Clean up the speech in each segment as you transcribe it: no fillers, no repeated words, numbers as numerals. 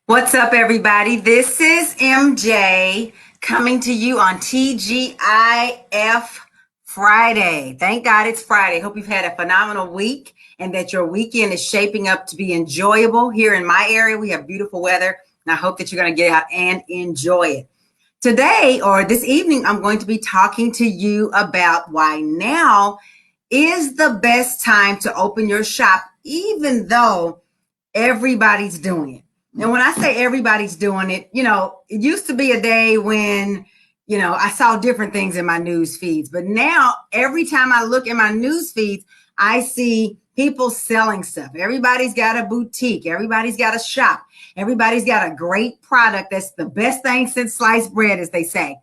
What's up, everybody? This is MJ coming to you on TGIF Friday. Thank God it's Friday. Hope you've had a phenomenal week and that your weekend is shaping up to be enjoyable. Here in my area, we have beautiful weather, and I hope that you're going to get out and enjoy it. Today or this evening, I'm going to be talking to you about why now is the best time to open your shop, even though everybody's doing it. And when I say everybody's doing it, it used to be a day when, I saw different things in my news feeds. But now every time I look in my news feeds, I see people selling stuff. Everybody's got a boutique. Everybody's got a shop. Everybody's got a great product that's the best thing since sliced bread, as they say.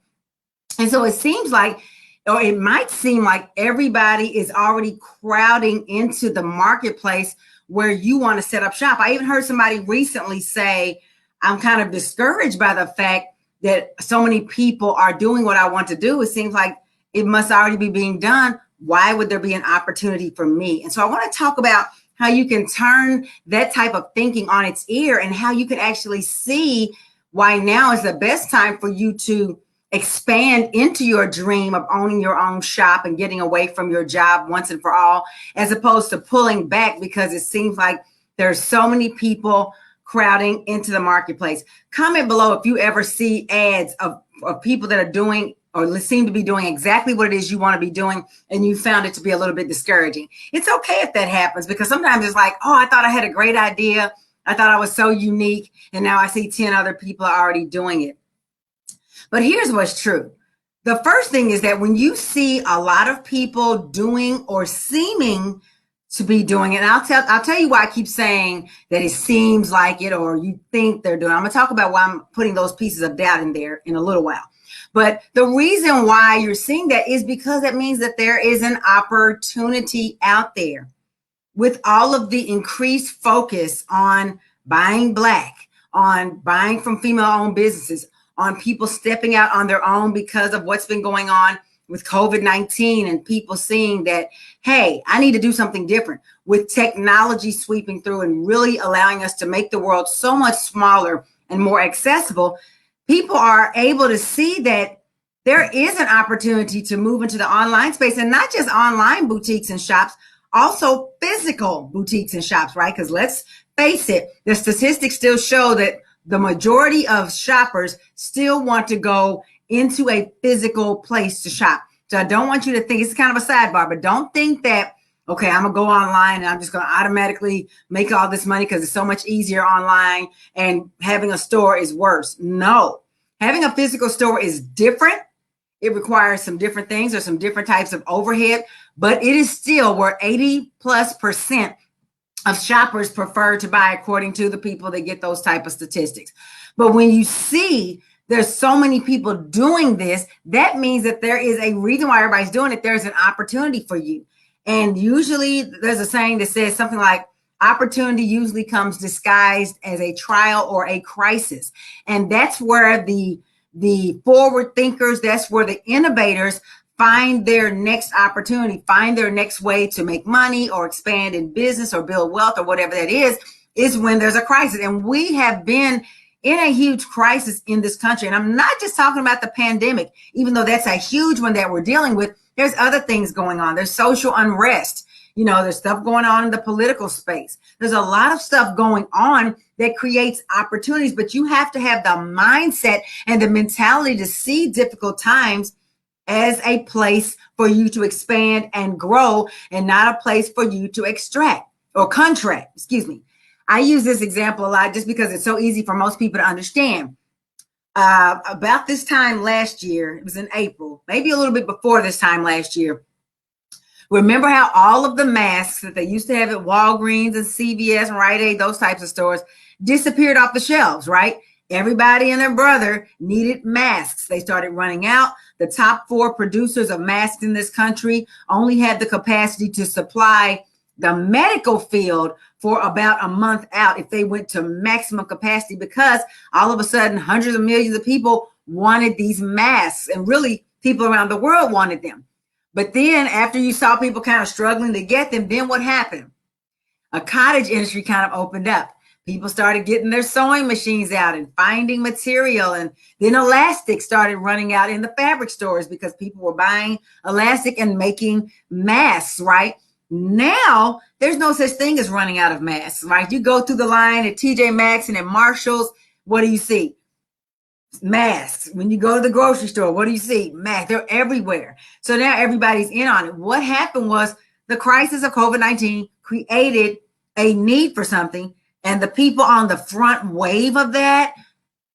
And so it seems like, or it might seem like everybody is already crowding into the marketplace where you want to set up shop. I even heard somebody recently say, I'm kind of discouraged by the fact that so many people are doing what I want to do. It seems like it must already be being done. Why would there be an opportunity for me? And so I want to talk about how you can turn that type of thinking on its ear and how you can actually see why now is the best time for you to expand into your dream of owning your own shop and getting away from your job once and for all, as opposed to pulling back because it seems like there's so many people crowding into the marketplace. Comment below if you ever see ads of people that are doing or seem to be doing exactly what it is you want to be doing, and you found it to be a little bit discouraging. It's okay if that happens, because sometimes it's like, oh, I thought I had a great idea. I thought I was so unique, and now I see 10 other people are already doing it. But here's what's true. The first thing is that when you see a lot of people doing or seeming to be doing it, and I'll tell you why I keep saying that it seems like it or you think they're doing it. I'm going to talk about why I'm putting those pieces of doubt in there in a little while. But the reason why you're seeing that is because that means that there is an opportunity out there. With all of the increased focus on buying Black, on buying from female-owned businesses, on people stepping out on their own because of what's been going on with COVID-19 and people seeing that, hey, I need to do something different, with technology sweeping through and really allowing us to make the world so much smaller and more accessible. People are able to see that there is an opportunity to move into the online space, and not just online boutiques and shops, also physical boutiques and shops, right? Because let's face it, the statistics still show that the majority of shoppers still want to go into a physical place to shop. So I don't want you to think, it's kind of a sidebar, but don't think that, okay, I'm gonna go online and I'm just gonna automatically make all this money because it's so much easier online and having a store is worse. No, having a physical store is different. It requires some different things or some different types of overhead, but it is still where 80+% of shoppers prefer to buy, according to the people that get those type of statistics. But when you see there's so many people doing this, that means that there is a reason why everybody's doing it. There's an opportunity for you. And usually there's a saying that says something like, opportunity usually comes disguised as a trial or a crisis. And that's where the forward thinkers, that's where the innovators find their next opportunity, find their next way to make money or expand in business or build wealth or whatever that is when there's a crisis. And we have been in a huge crisis in this country. And I'm not just talking about the pandemic, even though that's a huge one that we're dealing with. There's other things going on. There's social unrest. There's stuff going on in the political space. There's a lot of stuff going on that creates opportunities, but you have to have the mindset and the mentality to see difficult times as a place for you to expand and grow, and not a place for you to extract or contract. Excuse me. I use this example a lot just because it's so easy for most people to understand. About this time last year, it was in April, maybe a little bit before this time last year. Remember how all of the masks that they used to have at Walgreens and CVS and Rite Aid, those types of stores, disappeared off the shelves, right? Everybody and their brother needed masks. They started running out. The top 4 producers of masks in this country only had the capacity to supply the medical field for about a month out if they went to maximum capacity, because all of a sudden hundreds of millions of people wanted these masks, and really people around the world wanted them. But then after you saw people kind of struggling to get them, then what happened? A cottage industry kind of opened up. People started getting their sewing machines out and finding material. And then elastic started running out in the fabric stores because people were buying elastic and making masks, right? Now, there's no such thing as running out of masks, right? You go through the line at TJ Maxx and at Marshall's, what do you see? Masks. When you go to the grocery store, what do you see? Masks. They're everywhere. So now everybody's in on it. What happened was the crisis of COVID-19 created a need for something, and the people on the front wave of that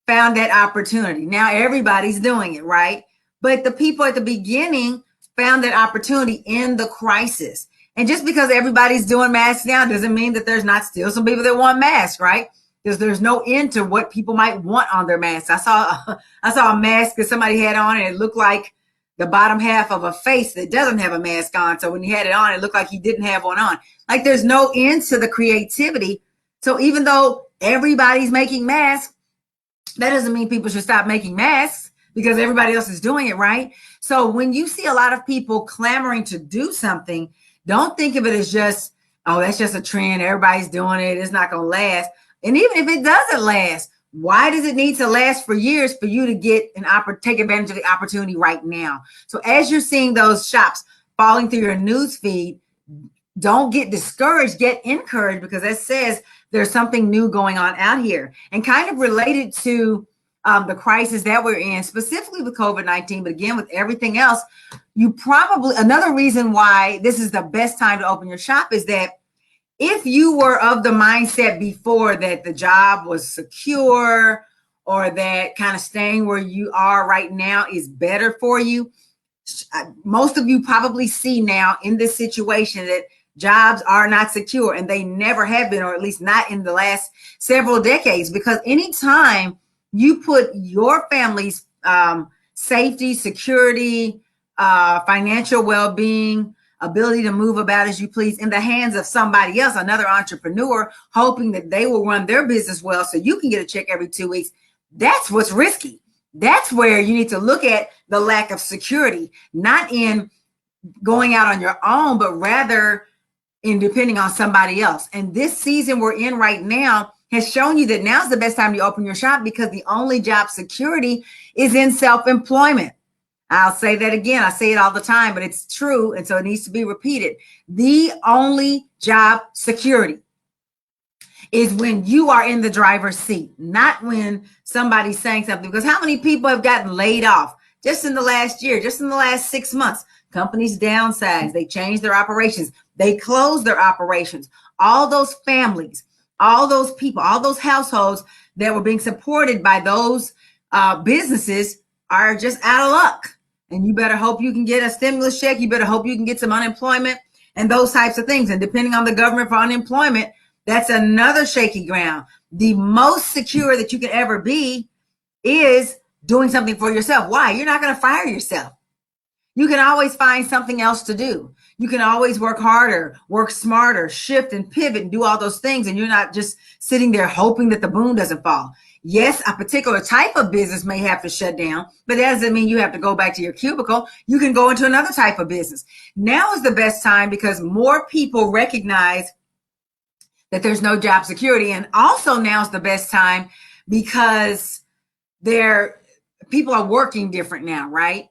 found that opportunity. Now everybody's doing it, right? But the people at the beginning found that opportunity in the crisis. And just because everybody's doing masks now doesn't mean that there's not still some people that want masks, right? Because there's no end to what people might want on their masks. I saw a mask that somebody had on and it looked like the bottom half of a face that doesn't have a mask on. So when he had it on, it looked like he didn't have one on. Like there's no end to the creativity. So even though everybody's making masks, that doesn't mean people should stop making masks because everybody else is doing it, right? So when you see a lot of people clamoring to do something, don't think of it as just, oh, that's just a trend. Everybody's doing it. It's not going to last. And even if it doesn't last, why does it need to last for years for you to get take advantage of the opportunity right now? So as you're seeing those shops falling through your news feed, don't get discouraged, get encouraged, because it says there's something new going on out here. And kind of related to the crisis that we're in, specifically with COVID-19, but again, with everything else, another reason why this is the best time to open your shop is that if you were of the mindset before that the job was secure or that kind of staying where you are right now is better for you, most of you probably see now in this situation that jobs are not secure, and they never have been, or at least not in the last several decades, because anytime you put your family's safety, security, financial well-being, ability to move about as you please in the hands of somebody else, another entrepreneur, hoping that they will run their business well so you can get a check every 2 weeks, that's what's risky. That's where you need to look at the lack of security, not in going out on your own, but rather in depending on somebody else. And this season we're in right now has shown you that now's the best time to open your shop, because the only job security is in self-employment. I'll say that again. I say it all the time, but it's true. And so it needs to be repeated. The only job security is when you are in the driver's seat, not when somebody's saying something. Because how many people have gotten laid off just in the last year, just in the last 6 months? Companies downsized, they changed their operations, they closed their operations. All those families, all those people, all those households that were being supported by those businesses are just out of luck. And you better hope you can get a stimulus check. You better hope you can get some unemployment and those types of things. And depending on the government for unemployment, that's another shaky ground. The most secure that you can ever be is doing something for yourself. Why? You're not going to fire yourself. You can always find something else to do. You can always work harder, work smarter, shift and pivot and do all those things. And you're not just sitting there hoping that the boom doesn't fall. Yes, a particular type of business may have to shut down, but that doesn't mean you have to go back to your cubicle. You can go into another type of business. Now is the best time because more people recognize that there's no job security. And also now is the best time because people are working different now, right?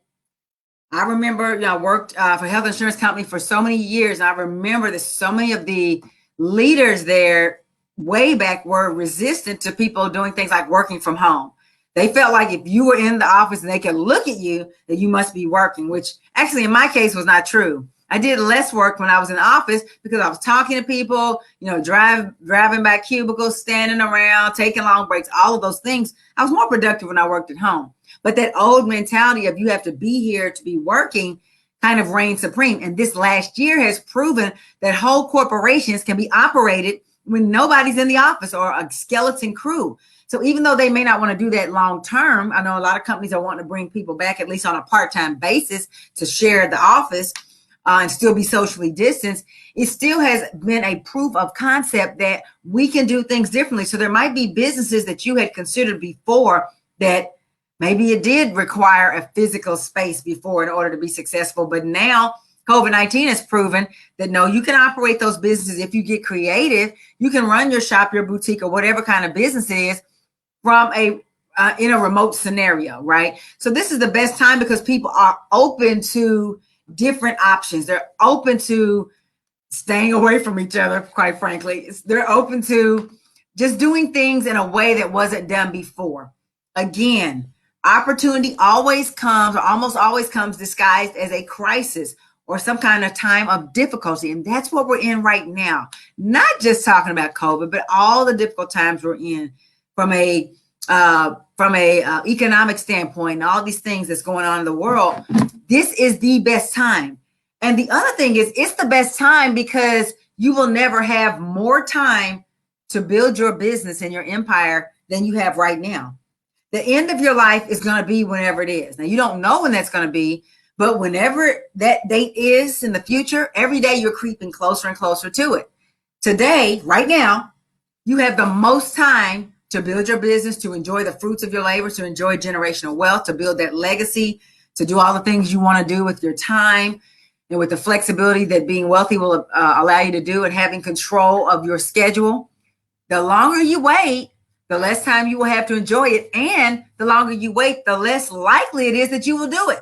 I remember, I worked for a health insurance company for so many years. And I remember that so many of the leaders there way back were resistant to people doing things like working from home. They felt like if you were in the office and they could look at you, that you must be working, which actually in my case was not true. I did less work when I was in the office because I was talking to people, driving by cubicles, standing around, taking long breaks, all of those things. I was more productive when I worked at home. But that old mentality of you have to be here to be working kind of reigned supreme. And this last year has proven that whole corporations can be operated when nobody's in the office or a skeleton crew. So even though they may not want to do that long term, I know a lot of companies are wanting to bring people back at least on a part-time basis to share the office and still be socially distanced. It still has been a proof of concept that we can do things differently. So there might be businesses that you had considered before that maybe it did require a physical space before in order to be successful. But now COVID-19 has proven that no, you can operate those businesses if you get creative. You can run your shop, your boutique, or whatever kind of business it is from in a remote scenario, right? So this is the best time because people are open to different options. They're open to staying away from each other, quite frankly. They're open to just doing things in a way that wasn't done before. Again, opportunity always comes, or almost always comes, disguised as a crisis or some kind of time of difficulty. And that's what we're in right now. Not just talking about COVID, but all the difficult times we're in from a economic standpoint and all these things that's going on in the world. This is the best time. And the other thing is, it's the best time because you will never have more time to build your business and your empire than you have right now. The end of your life is going to be whenever it is. Now, you don't know when that's going to be, but whenever that date is in the future, every day you're creeping closer and closer to it. Today, right now, you have the most time to build your business, to enjoy the fruits of your labor, to enjoy generational wealth, to build that legacy, to do all the things you want to do with your time and with the flexibility that being wealthy will allow you to do, and having control of your schedule. The longer you wait, the less time you will have to enjoy it. And the longer you wait, the less likely it is that you will do it.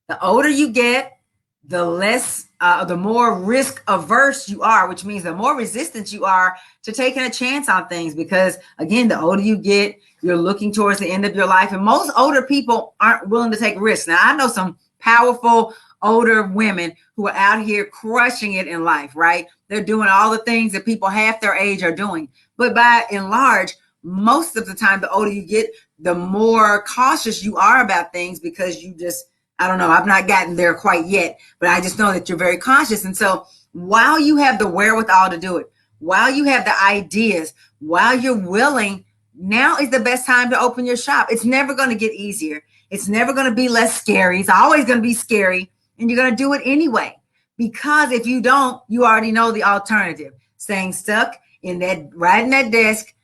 The older you get, the more risk averse you are, which means the more resistant you are to taking a chance on things. Because again, the older you get, you're looking towards the end of your life. And most older people aren't willing to take risks. Now, I know some powerful older women who are out here crushing it in life, right? They're doing all the things that people half their age are doing. But by and large, most of the time, the older you get, the more cautious you are about things, because you just, I don't know, I've not gotten there quite yet, but I just know that you're very cautious. And so while you have the wherewithal to do it, while you have the ideas, while you're willing, now is the best time to open your shop. It's never going to get easier. It's never going to be less scary. It's always going to be scary, and you're going to do it anyway. Because if you don't, you already know the alternative. Staying stuck in that, right in that desk,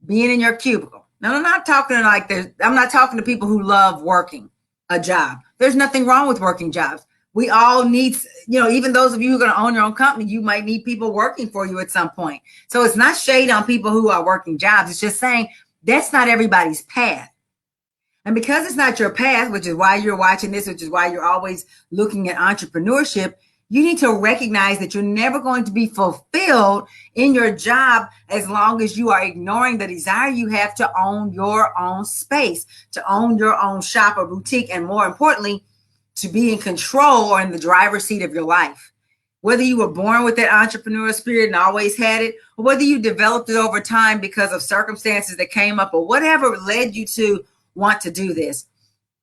being in your cubicle. Now, I'm not talking to people who love working a job. There's nothing wrong with working jobs. We all need, even those of you who are going to own your own company, you might need people working for you at some point. So it's not shade on people who are working jobs. It's just saying that's not everybody's path. And because it's not your path, which is why you're watching this, which is why you're always looking at entrepreneurship, you need to recognize that you're never going to be fulfilled in your job as long as you are ignoring the desire you have to own your own space, to own your own shop or boutique, and more importantly, to be in control or in the driver's seat of your life. Whether you were born with that entrepreneurial spirit and always had it, or whether you developed it over time because of circumstances that came up, or whatever led you to want to do this,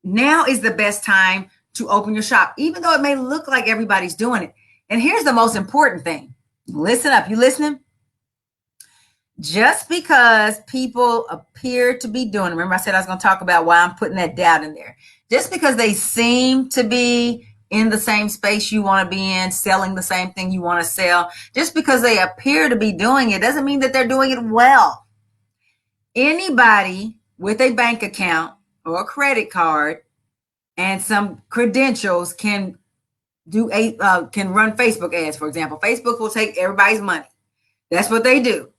now is the best time to open your shop, even though it may look like everybody's doing it. And here's the most important thing. Listen up. You listening? Just because people appear to be doing, remember I said I was going to talk about why I'm putting that doubt in there. Just because they seem to be in the same space you want to be in, selling the same thing you want to sell, just because they appear to be doing it doesn't mean that they're doing it well. Anybody with a bank account or a credit card and some credentials can run Facebook ads, for example. Facebook will take everybody's money. That's what they do.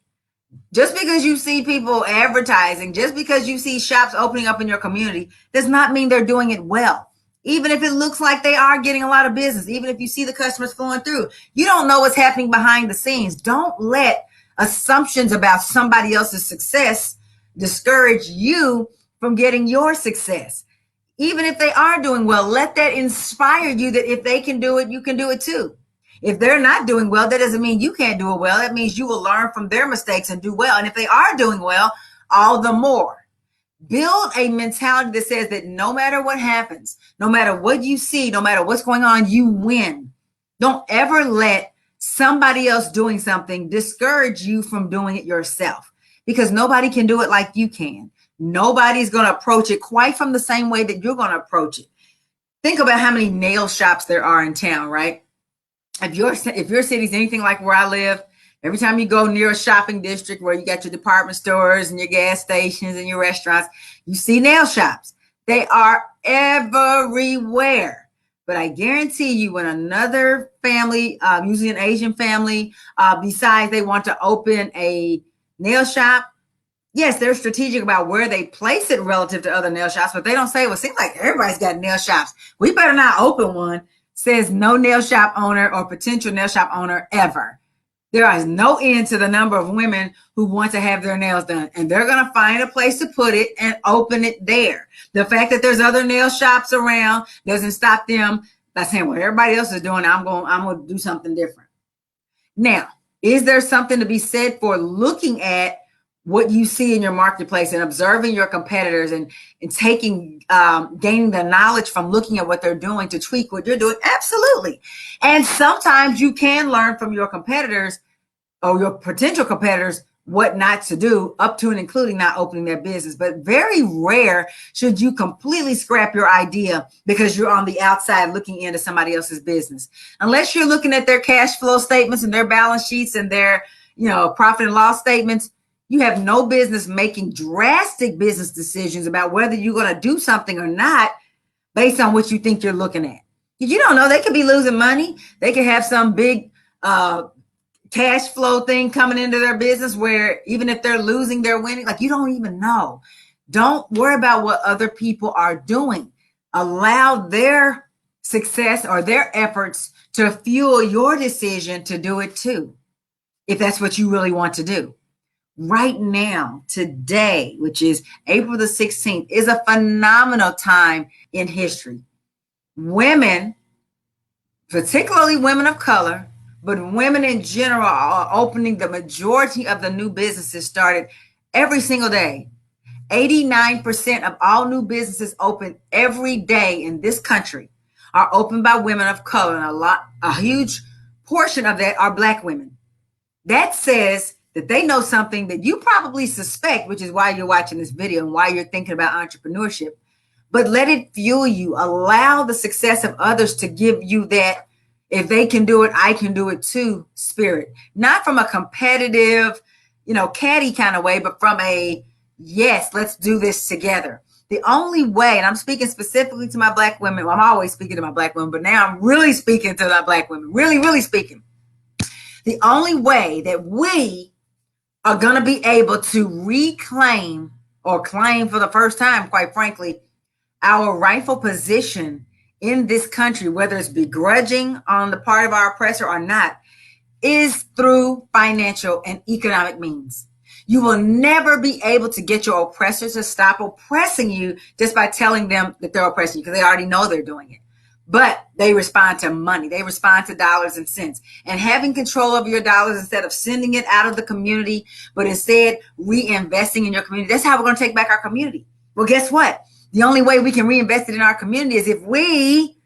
Just because you see people advertising, just because you see shops opening up in your community, does not mean they're doing it well. Even if it looks like they are getting a lot of business, even if you see the customers flowing through, you don't know what's happening behind the scenes. Don't let assumptions about somebody else's success discourage you from getting your success. Even if they are doing well, let that inspire you that if they can do it, you can do it too. If they're not doing well, that doesn't mean you can't do it well. That means you will learn from their mistakes and do well. And if they are doing well, all the more. Build a mentality that says that no matter what happens, no matter what you see, no matter what's going on, you win. Don't ever let somebody else doing something discourage you from doing it yourself, because nobody can do it like you can. Nobody's going to approach it quite from the same way that you're going to approach it. Think about how many nail shops there are in town, right? If your city's anything like where I live, every time you go near a shopping district where you got your department stores and your gas stations and your restaurants, you see nail shops. They are everywhere. But I guarantee you, when another family, usually an Asian family, decides they want to open a nail shop, yes, they're strategic about where they place it relative to other nail shops, but they don't say, well, it seems like everybody's got nail shops. We better not open one. Says no nail shop owner or potential nail shop owner ever. There is no end to the number of women who want to have their nails done, and they're going to find a place to put it and open it there. The fact that there's other nail shops around doesn't stop them by saying, well, everybody else is doing it, I'm going to do something different. Now, is there something to be said for looking at what you see in your marketplace and observing your competitors and taking, gaining the knowledge from looking at what they're doing to tweak what you're doing? Absolutely. And sometimes you can learn from your competitors or your potential competitors what not to do, up to and including not opening their business. But very rare should you completely scrap your idea because you're on the outside looking into somebody else's business. Unless you're looking at their cash flow statements and their balance sheets and their, profit and loss statements, you have no business making drastic business decisions about whether you're going to do something or not based on what you think you're looking at. You don't know. They could be losing money. They could have some big cash flow thing coming into their business where even if they're losing, they're winning. Like, you don't even know. Don't worry about what other people are doing. Allow their success or their efforts to fuel your decision to do it too, if that's what you really want to do. Right now, today, which is April the 16th, is a phenomenal time in history. Women, particularly women of color, but women in general, are opening the majority of the new businesses started every single day. 89% of all new businesses open every day in this country are opened by women of color, and a huge portion of that are Black women. That says that they know something that you probably suspect, which is why you're watching this video and why you're thinking about entrepreneurship. But let it fuel you. Allow the success of others to give you that, if they can do it, I can do it too spirit. Not from a competitive, catty kind of way, but from a, yes, let's do this together. The only way, and I'm speaking specifically to my Black women, well, I'm always speaking to my Black women, but now I'm really speaking to my Black women, really, really speaking. The only way that we are going to be able to reclaim or claim for the first time, quite frankly, our rightful position in this country, whether it's begrudging on the part of our oppressor or not, is through financial and economic means. You will never be able to get your oppressors to stop oppressing you just by telling them that they're oppressing you, because they already know they're doing it. But they respond to money. They respond to dollars and cents. And having control of your dollars instead of sending it out of the community, but instead reinvesting in your community, that's how we're going to take back our community. Well, guess what? The only way we can reinvest it in our community is if we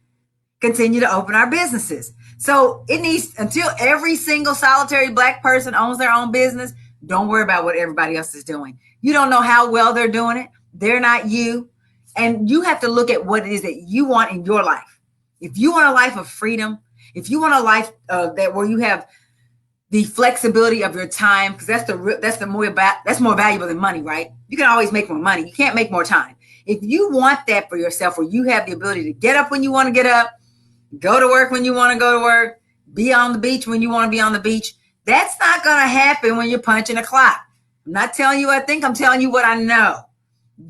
continue to open our businesses. So it needs, until every single solitary Black person owns their own business, don't worry about what everybody else is doing. You don't know how well they're doing it. They're not you. And you have to look at what it is that you want in your life. If you want a life of freedom, if you want a life that where you have the flexibility of your time, because that's more valuable than money, right? You can always make more money. You can't make more time. If you want that for yourself, where you have the ability to get up when you want to get up, go to work when you want to go to work, be on the beach when you want to be on the beach, that's not going to happen when you're punching a clock. I'm not telling you what I think. I'm telling you what I know.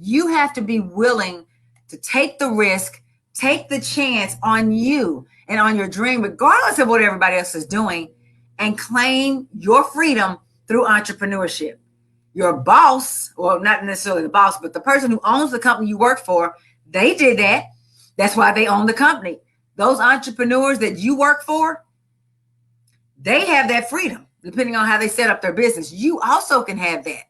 You have to be willing to take the risk, take the chance on you and on your dream, regardless of what everybody else is doing, and claim your freedom through entrepreneurship. Your boss, or not necessarily the boss, but the person who owns the company you work for, they did that. That's why they own the company. Those entrepreneurs that you work for, they have that freedom, depending on how they set up their business. You also can have that.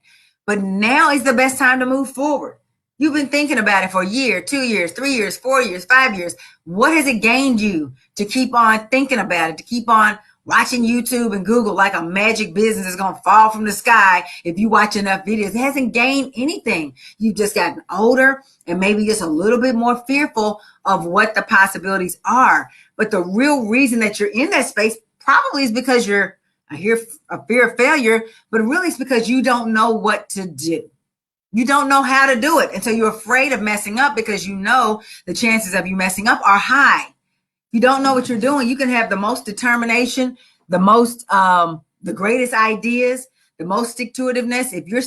But now is the best time to move forward. You've been thinking about it for a year, 2 years, 3 years, 4 years, 5 years. What has it gained you to keep on thinking about it, to keep on watching YouTube and Google like a magic business is going to fall from the sky if you watch enough videos? It hasn't gained anything. You've just gotten older and maybe just a little bit more fearful of what the possibilities are. But the real reason that you're in that space probably is because you're a fear of failure, but really it's because you don't know what to do. You don't know how to do it. And so you're afraid of messing up because you know the chances of you messing up are high. you don't know what you're doing, you can have the most determination, the greatest ideas, the most stick-to-itiveness. If you're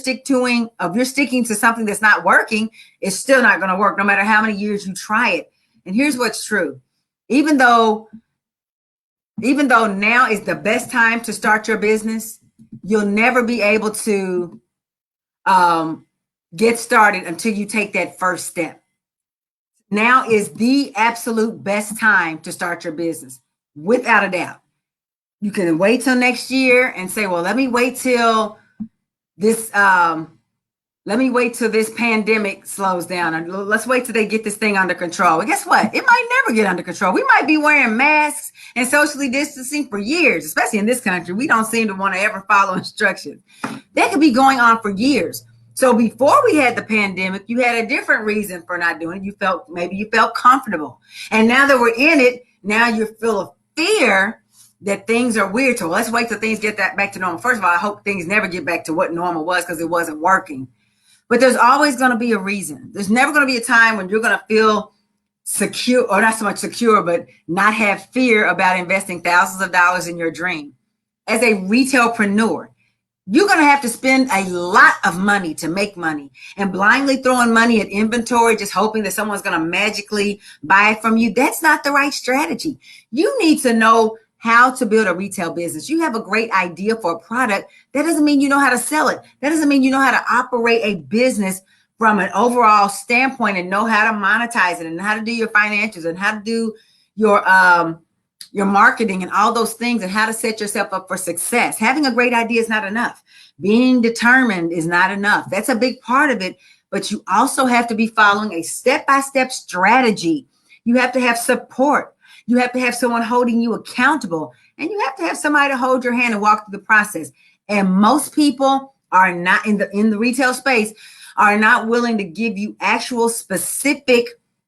sticking to something that's not working, it's still not going to work no matter how many years you try it. And here's what's true. Even though now is the best time to start your business, you'll never be able to get started until you take that first step. Now is the absolute best time to start your business, without a doubt. You can wait till next year and say, well, let me wait till this pandemic slows down, and let's wait till they get this thing under control. Well, guess what? It might never get under control. We might be wearing masks and socially distancing for years, especially in this country. We don't seem to want to ever follow instructions. That could be going on for years. So before we had the pandemic, you had a different reason for not doing it. Maybe you felt comfortable. And now that we're in it, now you're full of fear that things are weird. So let's wait till things get back to normal. First of all, I hope things never get back to what normal was, because it wasn't working. But there's always going to be a reason. There's never going to be a time when you're going to feel secure, or not so much secure, but not have fear about investing thousands of dollars in your dream. As a retailpreneur, you're going to have to spend a lot of money to make money, and blindly throwing money at inventory, just hoping that someone's going to magically buy it from you. That's not the right strategy. You need to know how to build a retail business. You have a great idea for a product. That doesn't mean you know how to sell it. That doesn't mean you know how to operate a business from an overall standpoint and know how to monetize it and how to do your financials and how to do your marketing and all those things, and how to set yourself up for success. Having a great idea is not enough. Being determined is not enough. That's a big part of it, but you also have to be following a step-by-step strategy. You have to have support. You have to have someone holding you accountable, and you have to have somebody to hold your hand and walk through the process. And most people are not in the retail space, are not willing to give you actual specific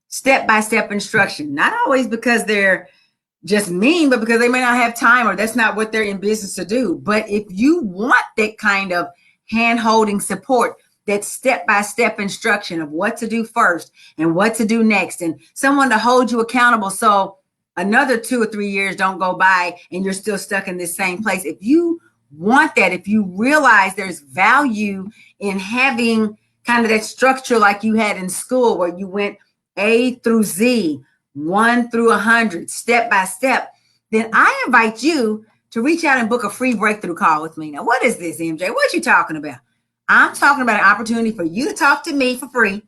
step-by-step instruction. Not always because they're just mean, but because they may not have time, or that's not what they're in business to do. But if you want that kind of hand-holding support, that step-by-step instruction of what to do first and what to do next, and someone to hold you accountable so another 2 or 3 years don't go by and you're still stuck in this same place. If you want that, if you realize there's value in having kind of that structure like you had in school, where you went A through Z, 1 through 100, step by step, then I invite you to reach out and book a free breakthrough call with me. Now, what is this, MJ? What you talking about? I'm talking about an opportunity for you to talk to me for free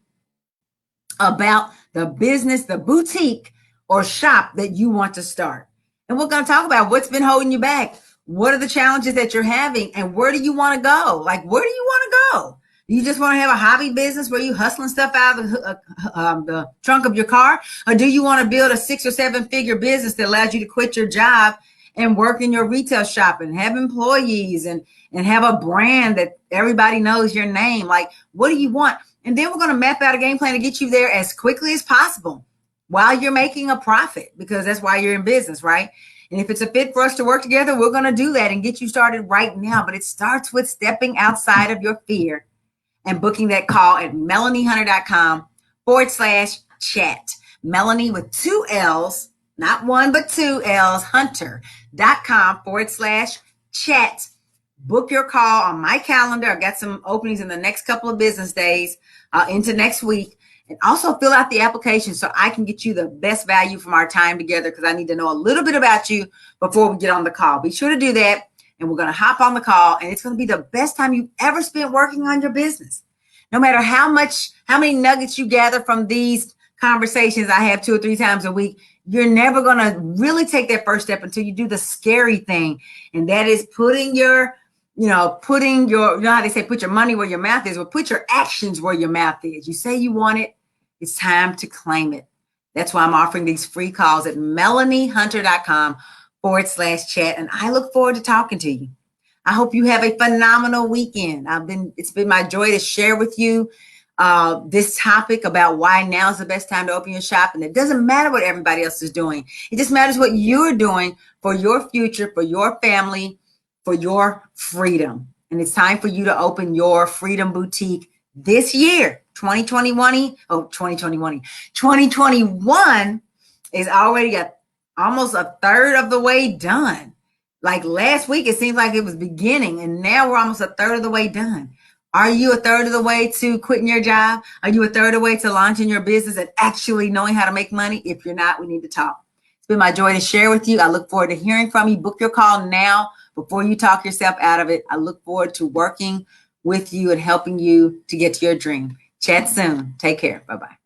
about the business, the boutique or shop that you want to start. And we're going to talk about what's been holding you back. What are the challenges that you're having, and where do you want to go? Like, where do you want to go? Do you just want to have a hobby business where you hustling stuff out of the trunk of your car? Or do you want to build a 6 or 7 figure business that allows you to quit your job and work in your retail shop and have employees and have a brand that everybody knows your name? Like, what do you want? And then we're going to map out a game plan to get you there as quickly as possible while you're making a profit, because that's why you're in business, right? And if it's a fit for us to work together, we're going to do that and get you started right now. But it starts with stepping outside of your fear and booking that call at MelanieHunter.com/chat. Melanie with 2 L's, not 1, but 2 L's, Hunter.com/chat. Book your call on my calendar. I've got some openings in the next couple of business days into next week. And also fill out the application so I can get you the best value from our time together, because I need to know a little bit about you before we get on the call. Be sure to do that. And we're going to hop on the call, and it's going to be the best time you've ever spent working on your business. No matter how many nuggets you gather from these conversations I have 2 or 3 times a week, you're never going to really take that first step until you do the scary thing. And that is putting your, you know how they say, put your money where your mouth is, but put your actions where your mouth is. You say you want it, it's time to claim it. That's why I'm offering these free calls at MelanieHunter.com/chat. And I look forward to talking to you. I hope you have a phenomenal weekend. It's been my joy to share with you this topic about why now is the best time to open your shop. And it doesn't matter what everybody else is doing. It just matters what you're doing for your future, for your family, for your freedom. And it's time for you to open your Freedom Boutique this year. 2021 is already almost a third of the way done. Like last week, it seems like it was beginning, and now we're almost a third of the way done. Are you a third of the way to quitting your job? Are you a third of the way to launching your business and actually knowing how to make money? If you're not, we need to talk. It's been my joy to share with you. I look forward to hearing from you. Book your call now before you talk yourself out of it. I look forward to working with you and helping you to get to your dream. Chat soon. Take care. Bye-bye.